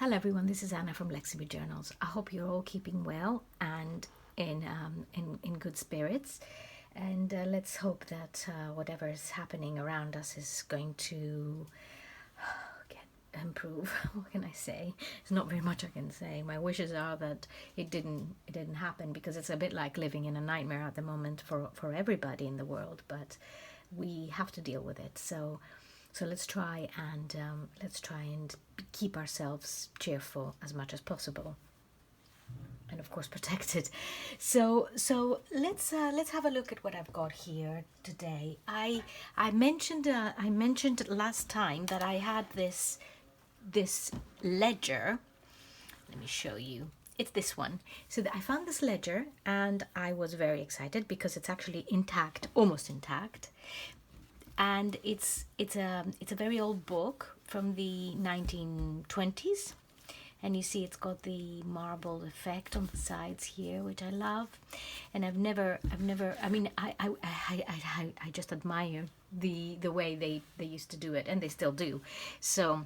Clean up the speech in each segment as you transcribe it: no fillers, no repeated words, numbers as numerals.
Hello everyone, this is Anna from Lexingby Journals. I hope you're all keeping well and in good spirits. And let's hope that whatever is happening around us is going to improve. What can I say? There's not very much I can say. My wishes are that it didn't happen, because it's a bit like living in a nightmare at the moment for everybody in the world. But we have to deal with it. So let's try and keep ourselves cheerful as much as possible, and of course protected. So let's have a look at what I've got here today. I mentioned last time that I had this ledger. Let me show you. It's this one. So I found this ledger and I was very excited because it's actually intact, almost intact. And it's a very old book from the 1920s, and you see it's got the marble effect on the sides here, which I love. And I've never I mean I just admire the way they used to do it, and they still do. So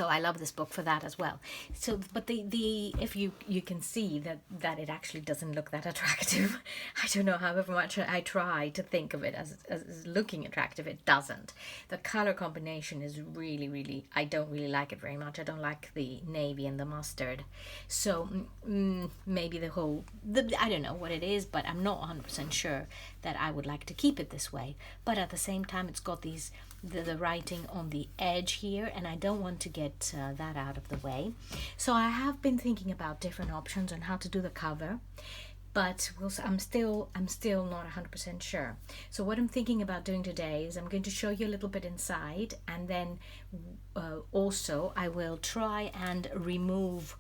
I love this book for that as well. So, but the if you can see that it actually doesn't look that attractive. I don't know, however much I try to think of it as looking attractive, it doesn't. The color combination is really, I don't really like it very much. I don't like the navy and the mustard. So maybe I don't know what it is, but I'm not 100% sure that I would like to keep it this way. But at the same time, it's got the writing on the edge here, and I don't want to get that out of the way. So I have been thinking about different options on how to do the cover, but I'm still not 100% sure. So what I'm thinking about doing today is I'm going to show you a little bit inside, and then also I will try and remove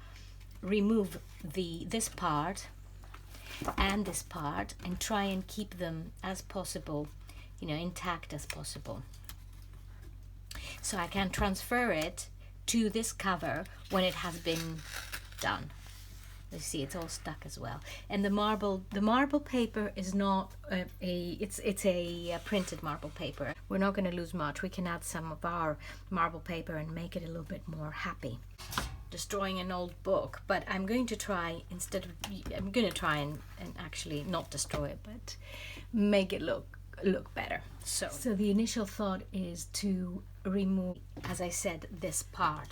this part and this part, and try and keep them as possible, intact as possible, so I can transfer it to this cover when it has been done. You see, it's all stuck as well. And the marble paper is not it's a printed marble paper. We're not going to lose much. We can add some of our marble paper and make it a little bit more happy. Destroying an old book, but I'm going to try and actually not destroy it, but make it look better. So the initial thought is to remove, as I said, this part.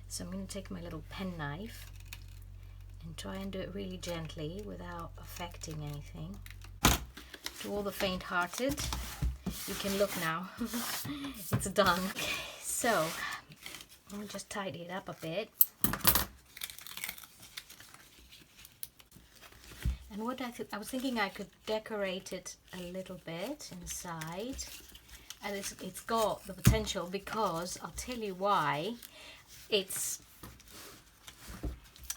So I'm going to take my little pen knife and try and do it really gently without affecting anything. To all the faint-hearted, you can look now. It's done. Okay, so I'll just tidy it up a bit. And what I was thinking, I could decorate it a little bit inside, and it's got the potential, because I'll tell you why. It's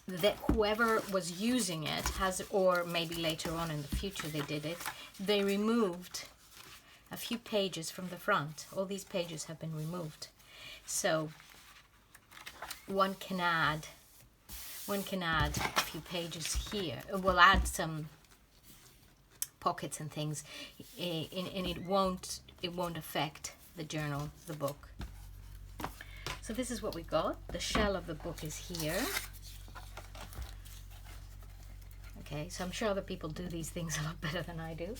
that whoever was using it has, or maybe later on in the future they did it, they removed a few pages from the front. All these pages have been removed, so one can add a few pages here. We'll add some pockets and things, and it won't affect the journal, the book. So this is what we got. The shell of the book is here. Okay, so I'm sure other people do these things a lot better than I do,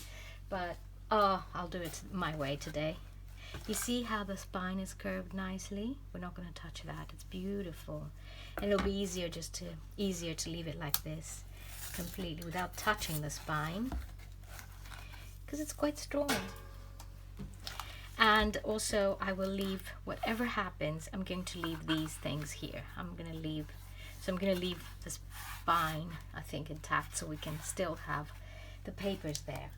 but I'll do it my way today. You see how the spine is curved nicely? We're not going to touch that. It's beautiful. And it'll be easier to leave it like this, completely, without touching the spine, because it's quite strong. And also, I will leave, whatever happens, I'm going to leave these things here. I'm going to leave the spine, I think, intact, so we can still have the papers there.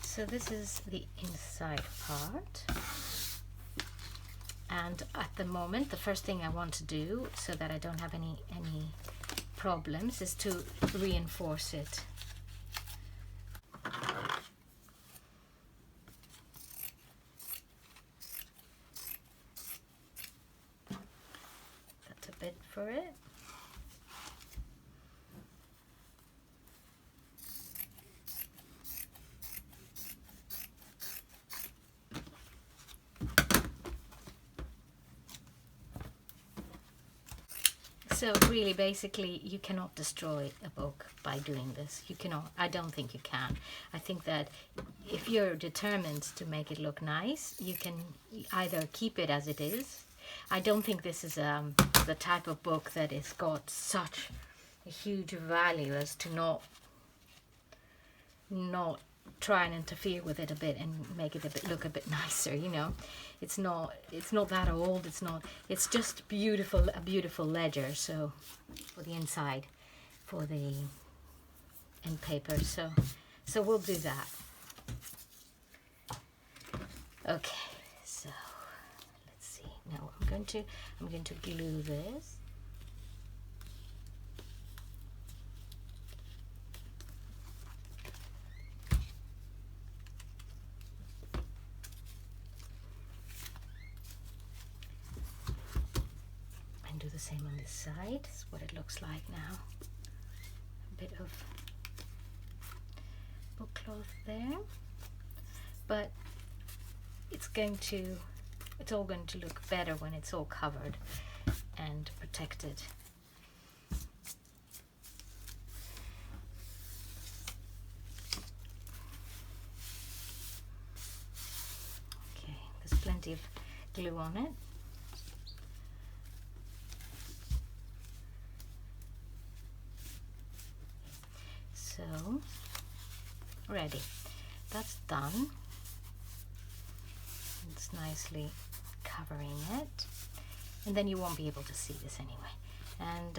So this is the inside part. And at the moment, the first thing I want to do, so that I don't have any problems, is to reinforce it. That's a bit for it. So really, basically, you cannot destroy a book by doing this. You cannot. I don't think you can. I think that if you're determined to make it look nice, you can either keep it as it is. I don't think this is the type of book that has got such a huge value as to not try and interfere with it a bit and make it look a bit nicer, you know. It's not that old. It's just a beautiful ledger. So for the inside, for the end paper. So we'll do that. Okay, so let's see. Now I'm going to glue this. Do the same on this side. That's what it looks like now. A bit of book cloth there, but it's all going to look better when it's all covered and protected. Okay, there's plenty of glue on it. So, ready. That's done. It's nicely covering it. And then you won't be able to see this anyway. And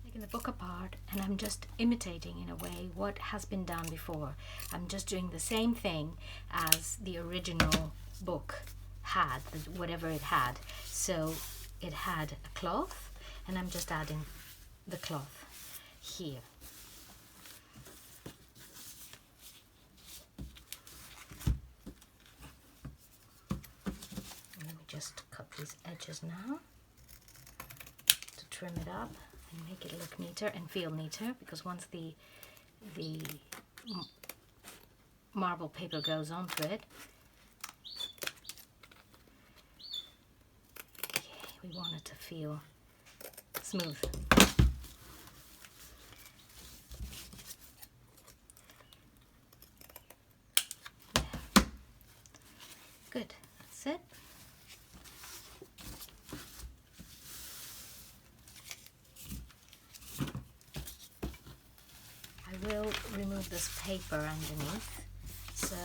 taking the book apart, and I'm just imitating in a way what has been done before. I'm just doing the same thing as the original book had, whatever it had. So it had a cloth, and I'm just adding the cloth here. Let me just cut these edges now to trim it up and make it look neater and feel neater, because once the marble paper goes onto it, okay, we want it to feel smooth. Yeah. Good, that's it. I will remove this paper underneath, so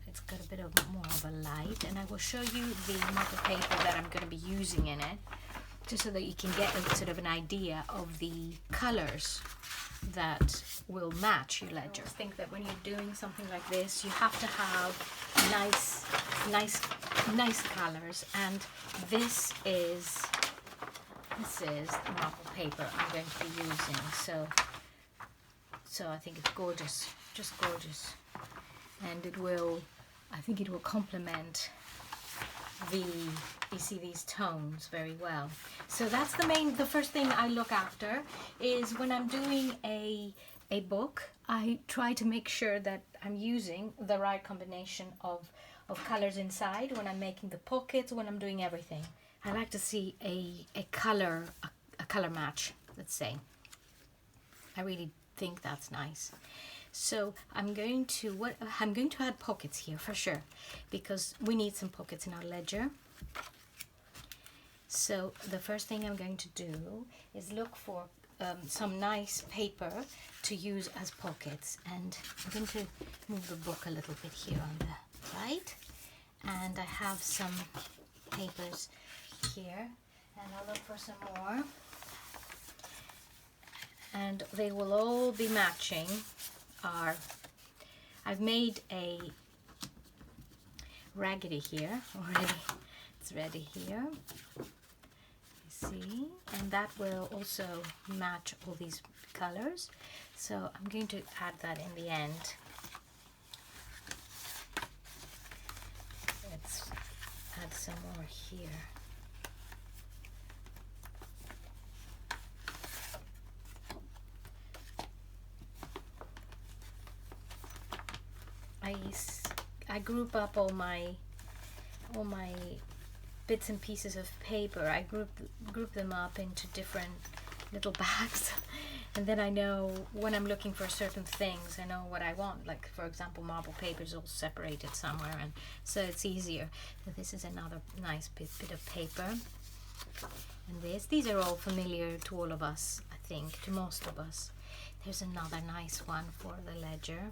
it's got a bit of more of a light, and I will show you the marker paper that I'm going to be using in it, just so that you can get a sort of an idea of the colors that will match your ledger. I always think that when you're doing something like this, you have to have nice colors, and this is the marble paper I'm going to be using. So I think it's gorgeous, just gorgeous, and I think it will complement you see these tones very well. So that's the first thing I look after is when I'm doing a book, I try to make sure that I'm using the right combination of colors inside when I'm making the pockets, when I'm doing everything. I like to see a color match, let's say. I really think that's nice. So I'm going to add pockets here for sure, because we need some pockets in our ledger. So the first thing I'm going to do is look for some nice paper to use as pockets, and I'm going to move the book a little bit here on the right, and I have some papers here, and I'll look for some more, and they will all be matching I've made a raggedy here already. It's ready here, you see, and that will also match all these colors. So I'm going to add that in the end. Let's add some more here. I group up all my bits and pieces of paper. I group them up into different little bags, and then I know when I'm looking for certain things, I know what I want. Like for example, marble paper is all separated somewhere, and so it's easier. So this is another nice bit of paper, and these are all familiar to all of us, I think, to most of us. There's another nice one for the ledger.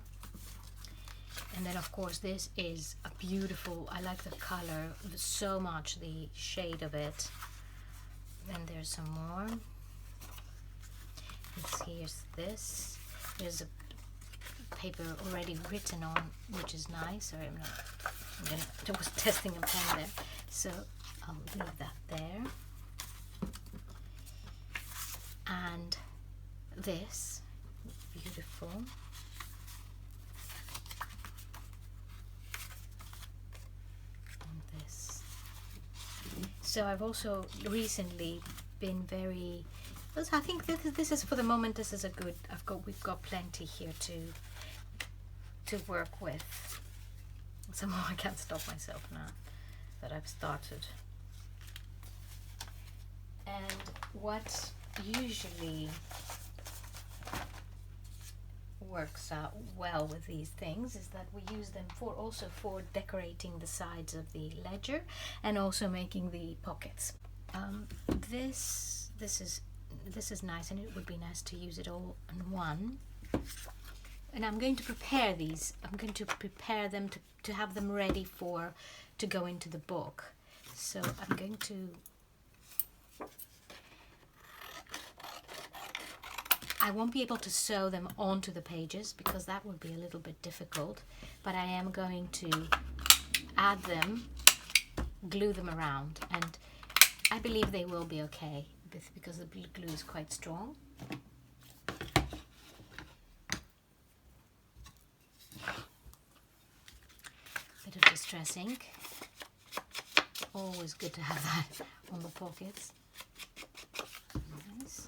And then of course this is a beautiful, I like the color so much, the shade of it. Then there's some more. Here's this. There's a paper already written on, which is nice. Sorry, I was testing a pen there, so I'll leave that there. And this, beautiful. And this. So I've also recently been very, I think this is for the moment, this is a good, we've got plenty here to work with. Somehow I can't stop myself now that I've started. And what usually works out well with these things is that we use them also for decorating the sides of the ledger and also making the pockets. This is nice, and it would be nice to use it all in one. And I'm going to prepare these. I'm going to prepare them to have them ready to go into the book. So I'm going to I won't be able to sew them onto the pages because that would be a little bit difficult, but I am going to add them, glue them around, and I believe they will be okay because the glue is quite strong. Bit of distress ink. Always good to have that on the pockets. Nice.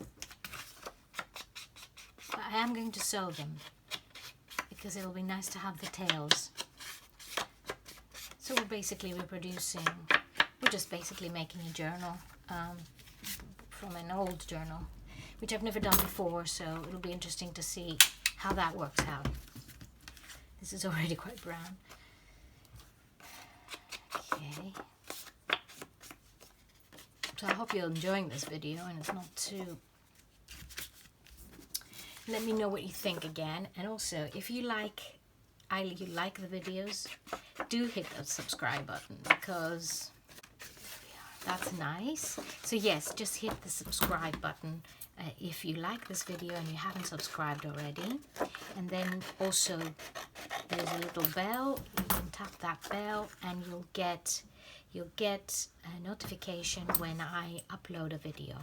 But I am going to sew them because it'll be nice to have the tails. So we're just basically making a journal from an old journal, which I've never done before, so it'll be interesting to see how that works out. This is already quite brown. Okay. So I hope you're enjoying this video and it's not too... Let me know what you think again, and also if you like the videos, do hit that subscribe button because that's nice. So yes, just hit the subscribe button if you like this video and you haven't subscribed already. And then also there's a little bell. You can tap that bell and you'll get a notification when I upload a video.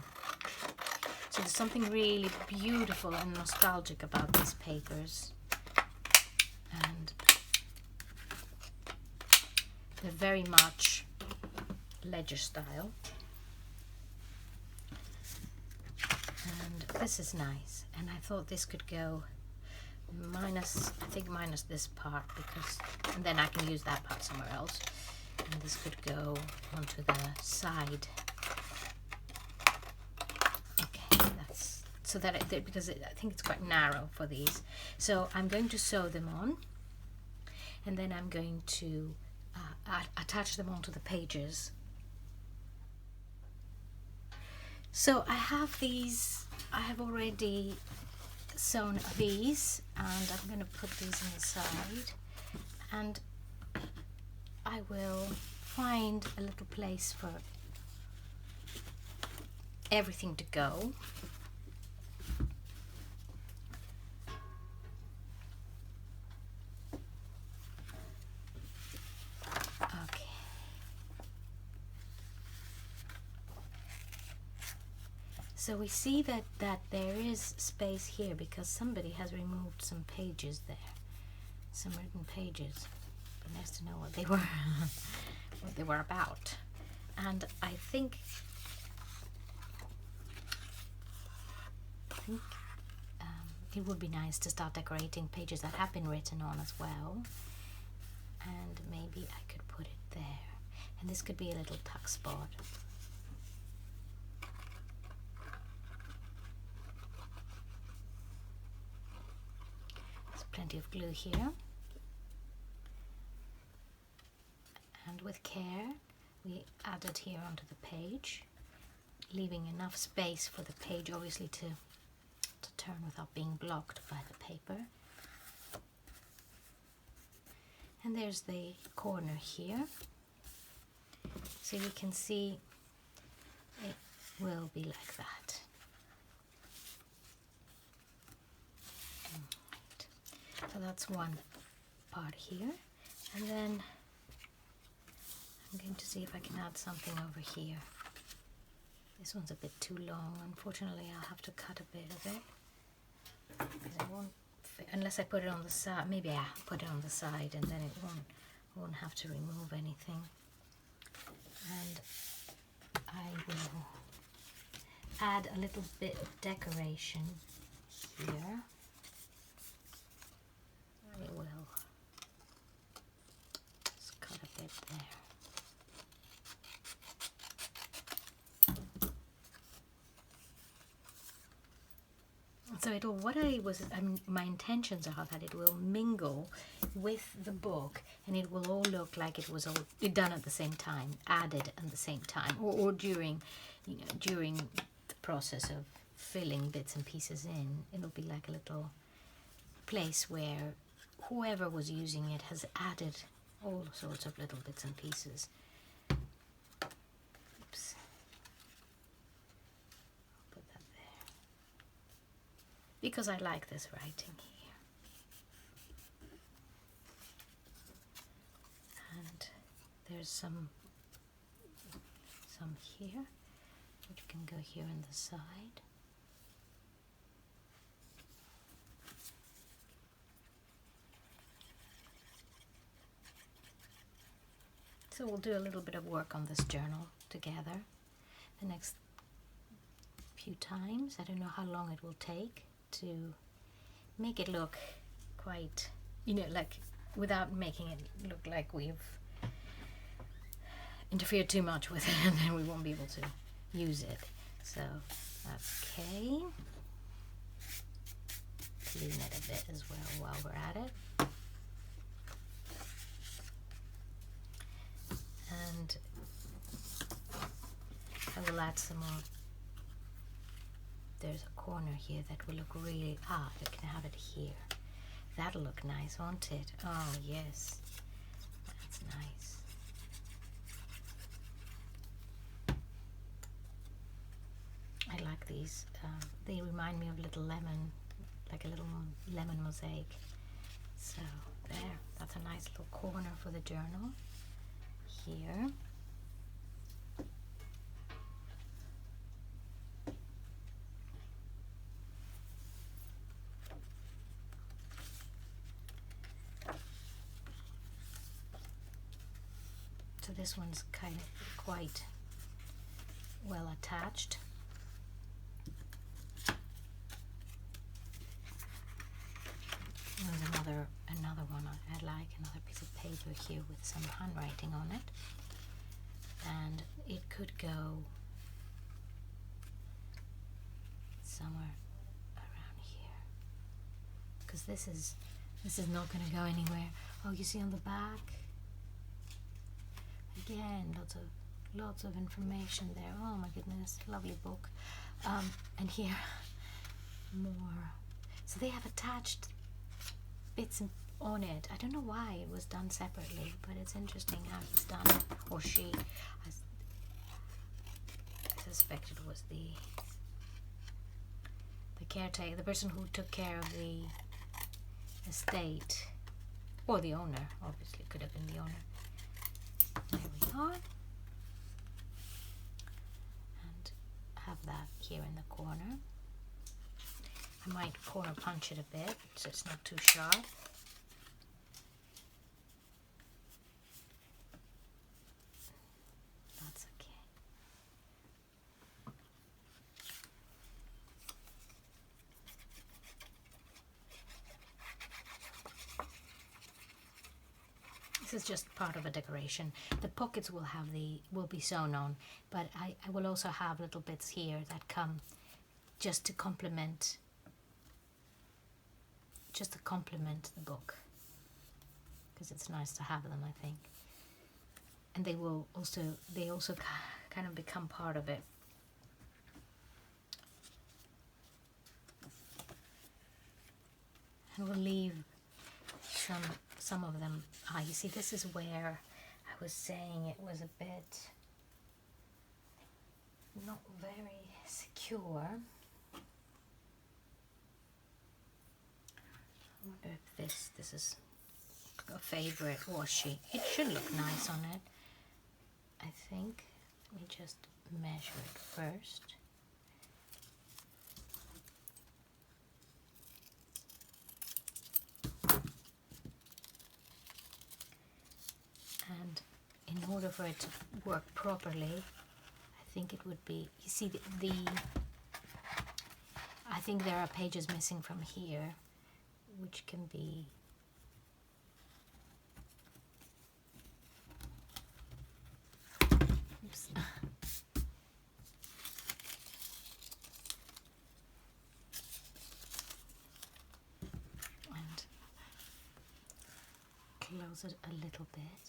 So there's something really beautiful and nostalgic about these papers, and they're very much ledger style. And this is nice, and I thought this could go minus this part, because, and then I can use that part somewhere else, and this could go onto the side. So that because I think it's quite narrow for these. So I'm going to sew them on, and then I'm going to attach them onto the pages. So I have these, I have already sewn these, and I'm going to put these on the side, and I will find a little place for everything to go. So we see that there is space here because somebody has removed some pages there, some written pages. It'd be nice to know what they were, what they were about. And I think it would be nice to start decorating pages that have been written on as well. And maybe I could put it there. And this could be a little tuck spot. There's plenty of glue here. And with care, we add it here onto the page, leaving enough space for the page obviously to turn without being blocked by the paper. And there's the corner here. So you can see it will be like that. Right. So that's one part here. And then I'm going to see if I can add something over here. This one's a bit too long. Unfortunately, I'll have to cut a bit of it, because it won't fit, unless I put it on the side. Maybe I'll put it on the side and then it won't have to remove anything. And I will add a little bit of decoration here. I will just cut a bit there. So it'll, my intentions are that it will mingle with the book, and it will all look like it was all done at the same time, added at the same time, or during, during the process of filling bits and pieces in. It'll be like a little place where whoever was using it has added all sorts of little bits and pieces. Oops. Because I like this writing here. And there's some here, which can go here on the side. So we'll do a little bit of work on this journal together the next few times. I don't know how long it will take to make it look quite, like, without making it look like we've interfered too much with it, and then we won't be able to use it. So that's okay. Clean it a bit as well while we're at it. And I will add some more. There's a corner here that will look really, I can have it here. That'll look nice, won't it? Oh yes, that's nice. I like these. They remind me of little lemon, like a little lemon mosaic. So there, that's a nice little corner for the journal here. So this one's kind of quite well attached. There's another one I like, another piece of paper here with some handwriting on it, and it could go somewhere around here, because this is not going to go anywhere. Oh, you see on the back, again, lots of information there. Oh my goodness, lovely book. And here more. So they have attached bits on it. I don't know why it was done separately, but it's interesting how he's done it, or she. I suspect it was the caretaker, the person who took care of the estate, or the owner. Obviously, it could have been the owner. There we are. And have that here in the corner. I might corner punch it a bit so it's not too sharp. That's okay. This is just part of a decoration. The pockets will be sewn on, but I will also have little bits here that come just to complement the book, because it's nice to have them, I think. And they also kind of become part of it. And we'll leave some of them. You see, this is where I was saying it was a bit not very secure. I wonder if this is a favorite washi. It should look nice on it, I think. Let me just measure it first. And in order for it to work properly, I think it would be, you see, I think there are pages missing from here, which can be oops. And close it a little bit,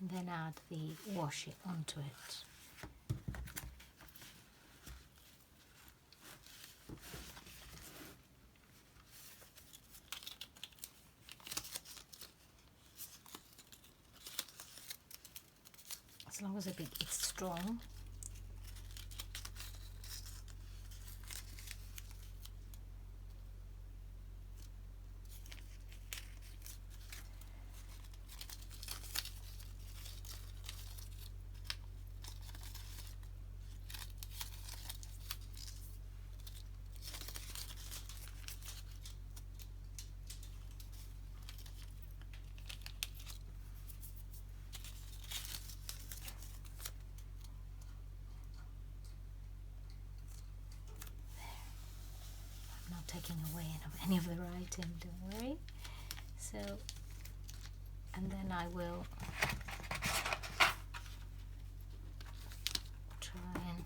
and then add the washi onto it. As long as it's strong. Taking away any of the writing, don't worry. So, and then I will try and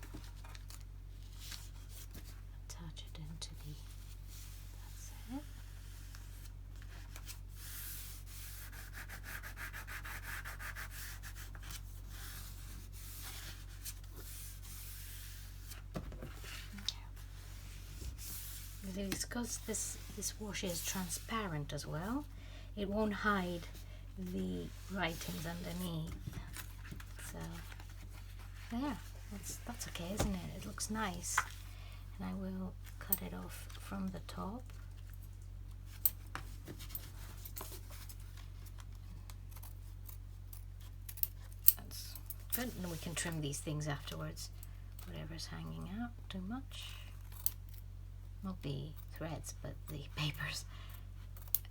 attach it into the, that's it. Because this washi is transparent as well, it won't hide the writings underneath. So there, that's okay, isn't it? It looks nice. And I will cut it off from the top. That's good. And we can trim these things afterwards, whatever's hanging out too much. Not the threads, but the papers.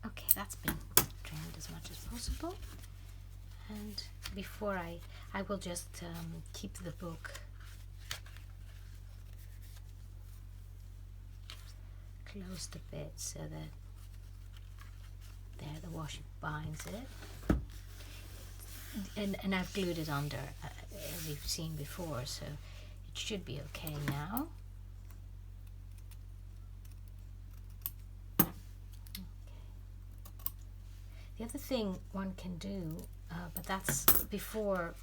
Okay, that's been trimmed as much as possible. And before I will just keep the book closed a bit so that there, the washi binds it. And I've glued it under, as you've seen before, so it should be okay now. The other thing one can do, but that's before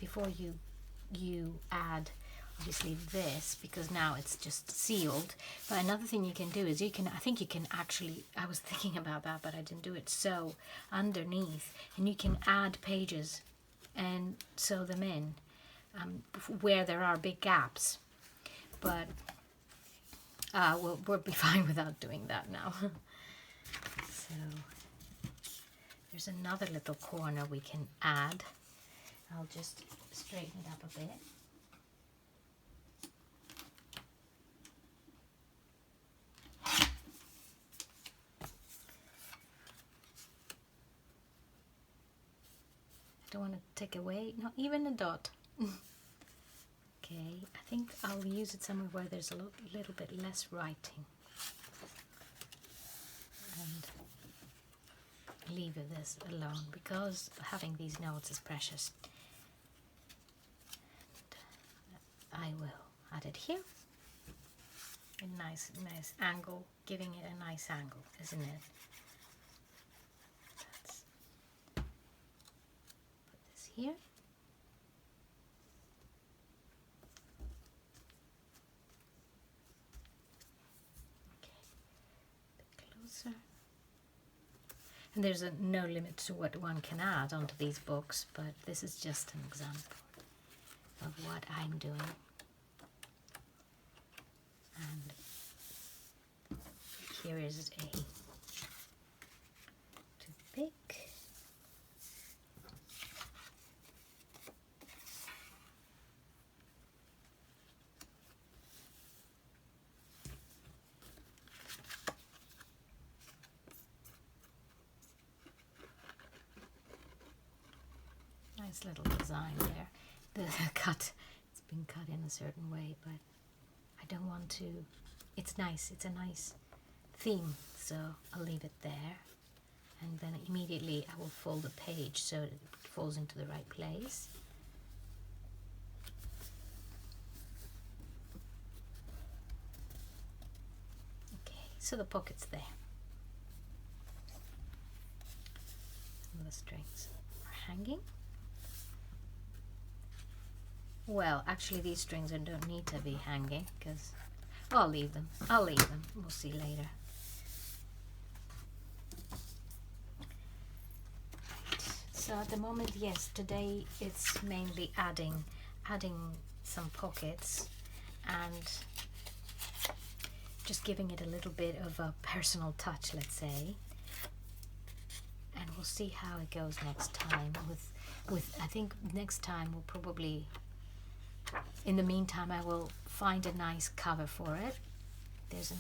you add obviously this, because now it's just sealed. But another thing you can do is I think you can actually, I was thinking about that, but I didn't do it, sew underneath, and you can add pages and sew them in where there are big gaps. But we'll be fine without doing that now. So there's another little corner we can add. I'll just straighten it up a bit. I don't want to take away, not even a dot. Okay, I think I'll use it somewhere where there's a little bit less writing. And leave this alone because having these notes is precious. I will add it here. A nice angle, giving it a nice angle, isn't it? Let's put this here. Okay, a bit closer. And there's no limit to what one can add onto these books, but this is just an example of what I'm doing. And here is a toothpick. Nice little design there. The cut, it's been cut in a certain way, but I don't want to, it's nice, it's a nice theme, so I'll leave it there, and then immediately I will fold the page so that it falls into the right place. Okay, so the pocket's there. And the strings are hanging. Well, actually these strings don't need to be hanging because I'll leave them. We'll see later. So at the moment, yes, today it's mainly adding some pockets and just giving it a little bit of a personal touch, let's say. And we'll see how it goes next time with I think next time we'll probably, in the meantime, I will find a nice cover for it. This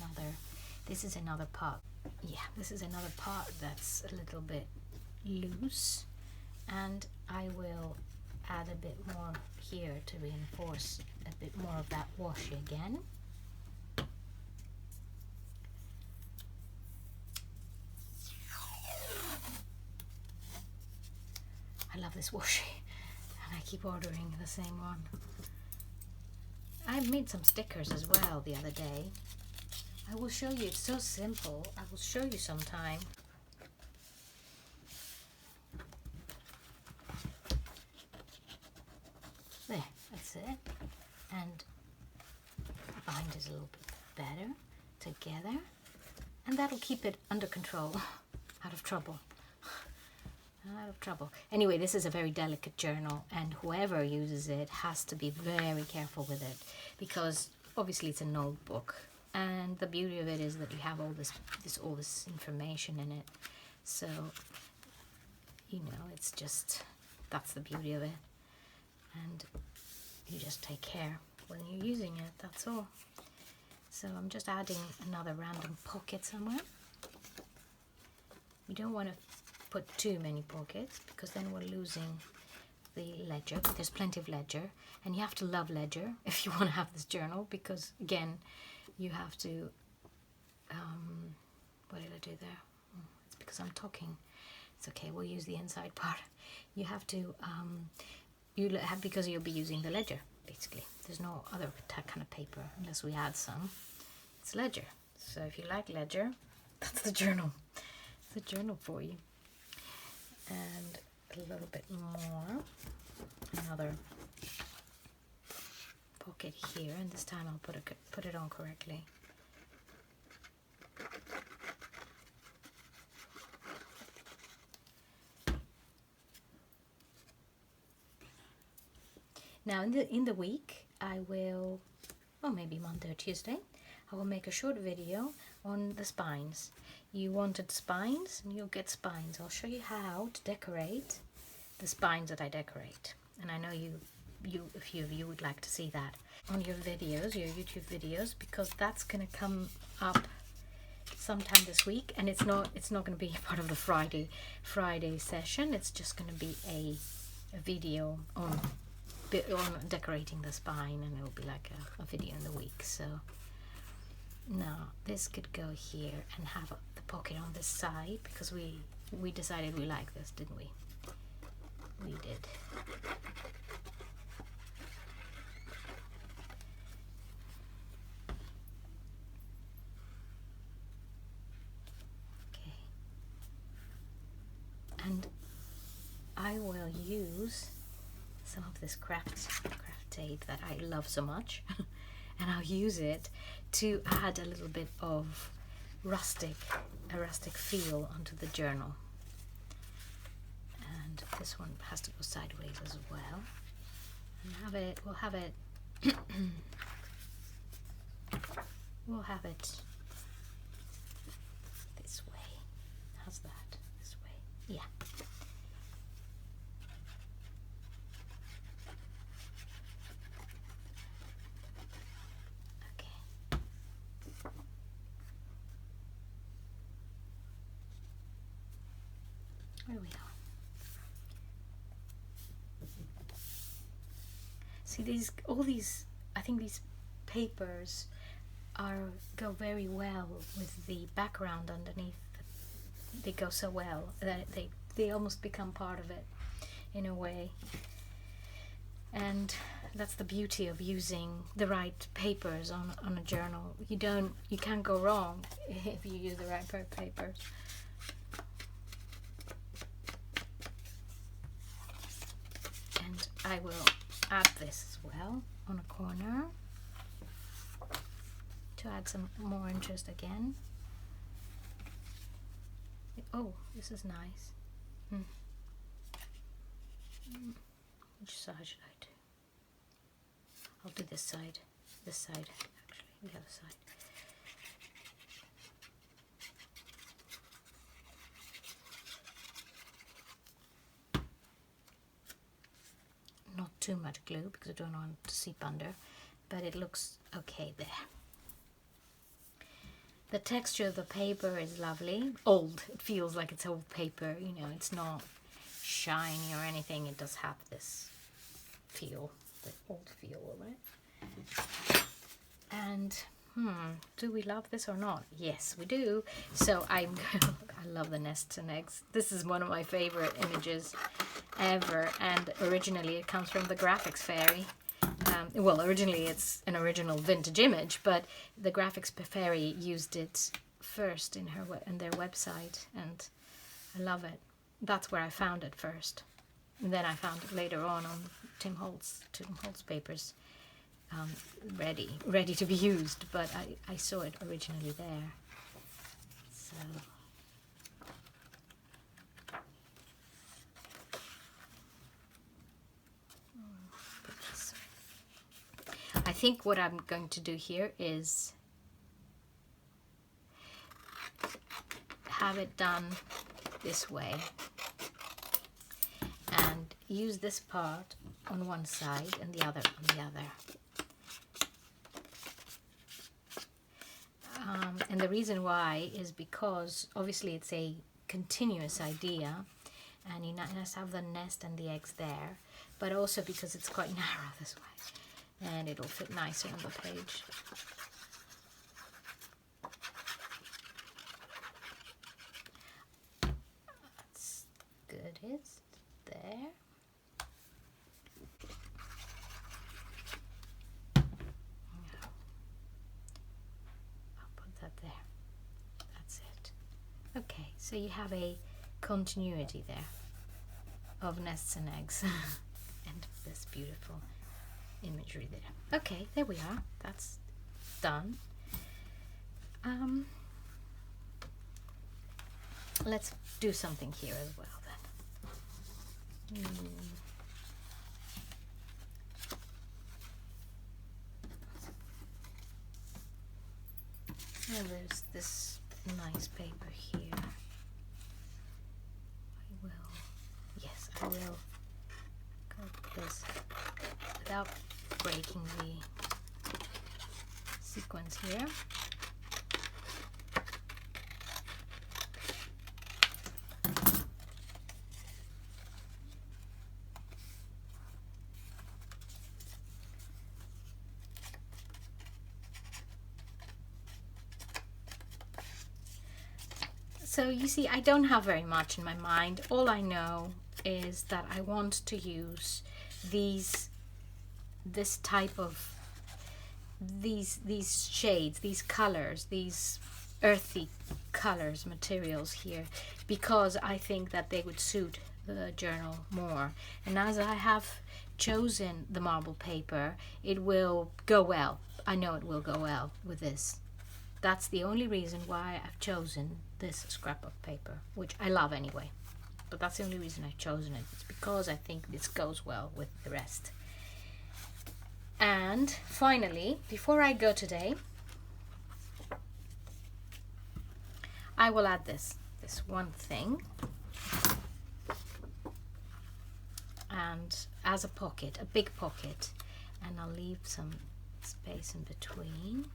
is another part. Yeah, this is another part that's a little bit loose, and I will add a bit more here to reinforce a bit more of that washi again. I love this washi, and I keep ordering the same one. I made some stickers as well the other day. I will show you, it's so simple. I will show you sometime. There, that's it. And bind it a little bit better together. And that'll keep it under control, out of trouble. Out of trouble. Anyway, this is a very delicate journal, and whoever uses it has to be very careful with it because obviously it's an old book, and the beauty of it is that you have all this information in it. So, you know, it's just, that's the beauty of it, and you just take care when you're using it, that's all. So I'm just adding another random pocket somewhere. You don't want to put too many pockets because then we're losing the ledger, but there's plenty of ledger, and you have to love ledger if you want to have this journal, because again you have to what did I do there? It's because I'm talking. It's okay, we'll use the inside part. You have to because you'll be using the ledger basically. There's no other kind of paper unless we add some. It's ledger. So if you like ledger, that's the journal. It's a journal for you. And a little bit more, another pocket here, and this time I'll put it on correctly. Now in the week I will, or maybe Monday or Tuesday, I will make a short video on the spines. You wanted spines, and you'll get spines. I'll show you how to decorate the spines that I decorate. And I know a few of you would like to see that on your videos, your YouTube videos, because that's going to come up sometime this week. And it's not going to be part of the Friday session. It's just going to be a video on decorating the spine, and it'll be like a video in the week. So now this could go here and have the pocket on this side because we we decided we like this, didn't we? We did. Okay. And I will use some of this craft tape that I love so much and I'll use it to add a little bit of a rustic feel onto the journal. And this one has to go sideways as well. And we'll have it this way. How's that? This way. Yeah. There we are. See, I think these papers go very well with the background underneath. They go so well that they almost become part of it in a way. And that's the beauty of using the right papers on a journal. You can't go wrong if you use the right papers. I will add this as well on a corner to add some more interest again. Oh, this is nice. Which side should I do? I'll do this side actually, the other side. Not too much glue because I don't want it to seep under, but it looks okay there. The texture of the paper is lovely. Old. It feels like it's old paper, you know, it's not shiny or anything. It does have this feel, the old feel of it. And do we love this or not? Yes, we do. So I love the nests and eggs. This is one of my favorite images ever, and originally it comes from the Graphics Fairy. Well, originally it's an original vintage image, but the Graphics Fairy used it first in their website, and I love it. That's where I found it first, and then I found it later on Tim Holtz papers, ready to be used. But I saw it originally there. So. I think what I'm going to do here is have it done this way and use this part on one side and the other on the other. And the reason why is because obviously it's a continuous idea and you must have the nest and the eggs there, but also because it's quite narrow this way and it'll fit nicer on the page. That's good, it's there. There. That's it. Okay, so you have a continuity there of nests and eggs and this beautiful imagery there. Okay, there we are. That's done. Let's do something here as well then. Well, there's this nice paper here. I will cut this without breaking the sequence here. So you see, I don't have very much in my mind. All I know is that I want to use this type of these shades, these colors, these earthy colors, materials here, because I think that they would suit the journal more. And as I have chosen the marble paper, it will go well. I know it will go well with this. That's the only reason why I've chosen this scrap of paper, which I love anyway. But that's the only reason I've chosen it. It's because I think this goes well with the rest. And finally, before I go today, I will add this one thing, and as a pocket, a big pocket, and I'll leave some space in between.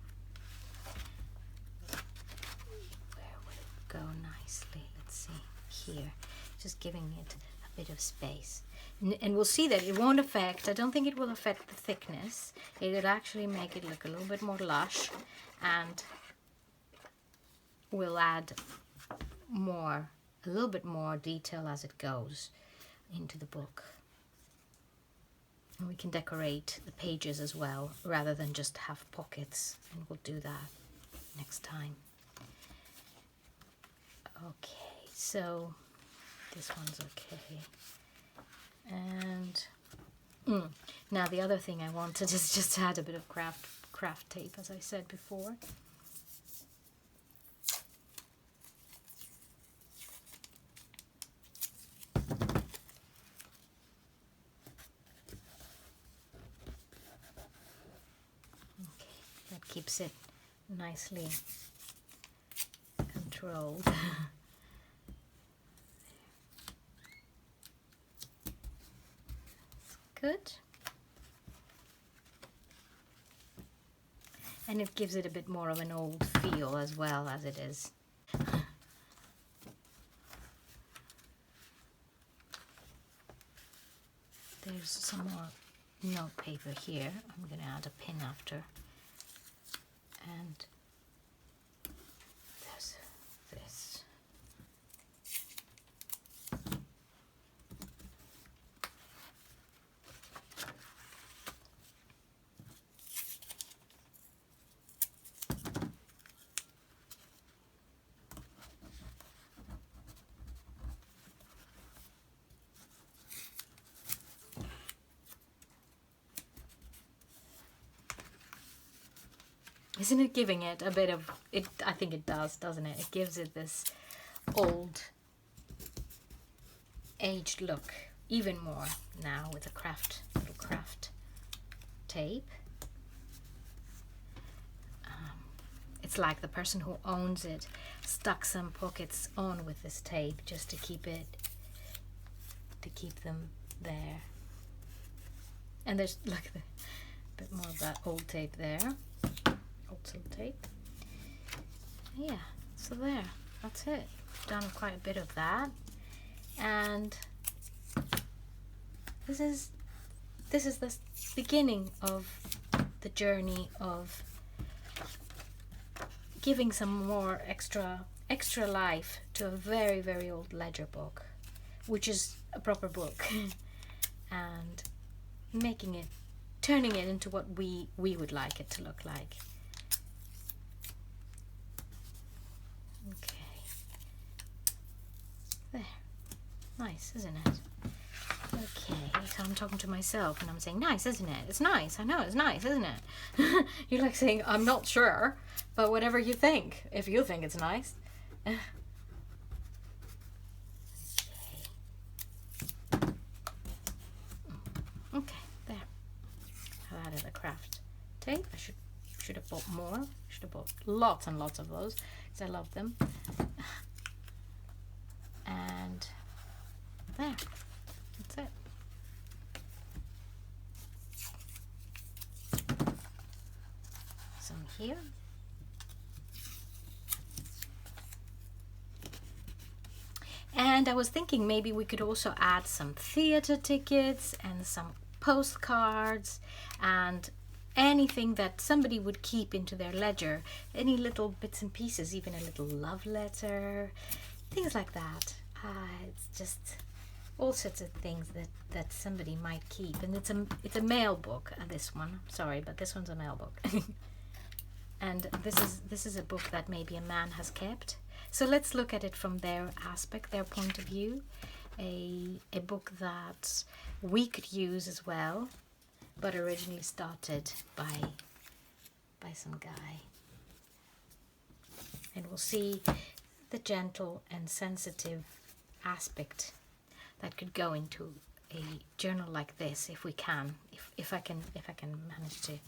Where will it go nicely? Let's see, here, just giving it a bit of space. And we'll see that it won't affect, I don't think it will affect the thickness. It will actually make it look a little bit more lush, and we'll add a little bit more detail as it goes into the book. And we can decorate the pages as well, rather than just have pockets, and we'll do that next time. Okay, so this one's okay. And now the other thing I wanted is just to add a bit of craft tape, as I said before. Okay, that keeps it nicely controlled. Good. And it gives it a bit more of an old feel as well, as it is. There's some more note paper here. I'm going to add a pin after. And there's this. Isn't it giving it a bit of it? I think it does, doesn't it? It gives it this old, aged look even more now with a little craft tape. It's like the person who owns it stuck some pockets on with this tape just to keep them there. And there's like a bit more of that old tape there. Old silk tape. Yeah, so there, that's it. Done quite a bit of that, and this is the beginning of the journey of giving some more extra life to a very, very old ledger book, which is a proper book, and turning it into what we would like it to look like. Okay, there, nice, isn't it? Okay, so I'm talking to myself and I'm saying, nice, isn't it? It's nice, I know, it's nice, isn't it? You're like saying, I'm not sure, but whatever you think, if you think it's nice. Okay, there. I added a craft tape. I should have bought more. Should have bought lots and lots of those because I love them. And there, that's it. Some here. And I was thinking maybe we could also add some theater tickets and some postcards and anything that somebody would keep into their ledger, any little bits and pieces, even a little love letter, things like that. It's just all sorts of things that somebody might keep. And it's a mail book, this one. Sorry, but this one's a mail book. And this is a book that maybe a man has kept. So let's look at it from their aspect, their point of view. A book that we could use as well, but originally started by some guy. And we'll see the gentle and sensitive aspect that could go into a journal like this, if we can, if I can manage to,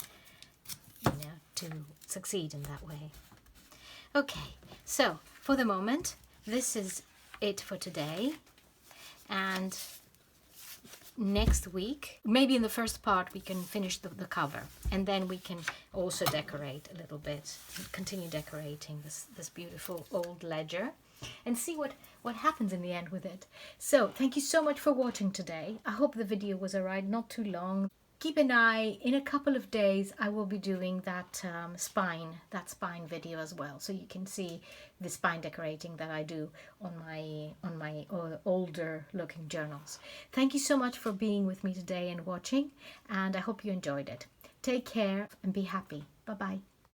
to succeed in that way. Okay, so for the moment, this is it for today. And next week, maybe in the first part, we can finish the cover, and then we can also decorate a little bit, continue decorating this beautiful old ledger, and see what happens in the end with it. So thank you so much for watching today. I hope the video was alright, not too long. Keep an eye. In a couple of days I will be doing that spine video as well, so you can see the spine decorating that I do on my older looking journals. Thank you so much for being with me today and watching, and I hope you enjoyed it. Take care and be happy. Bye bye.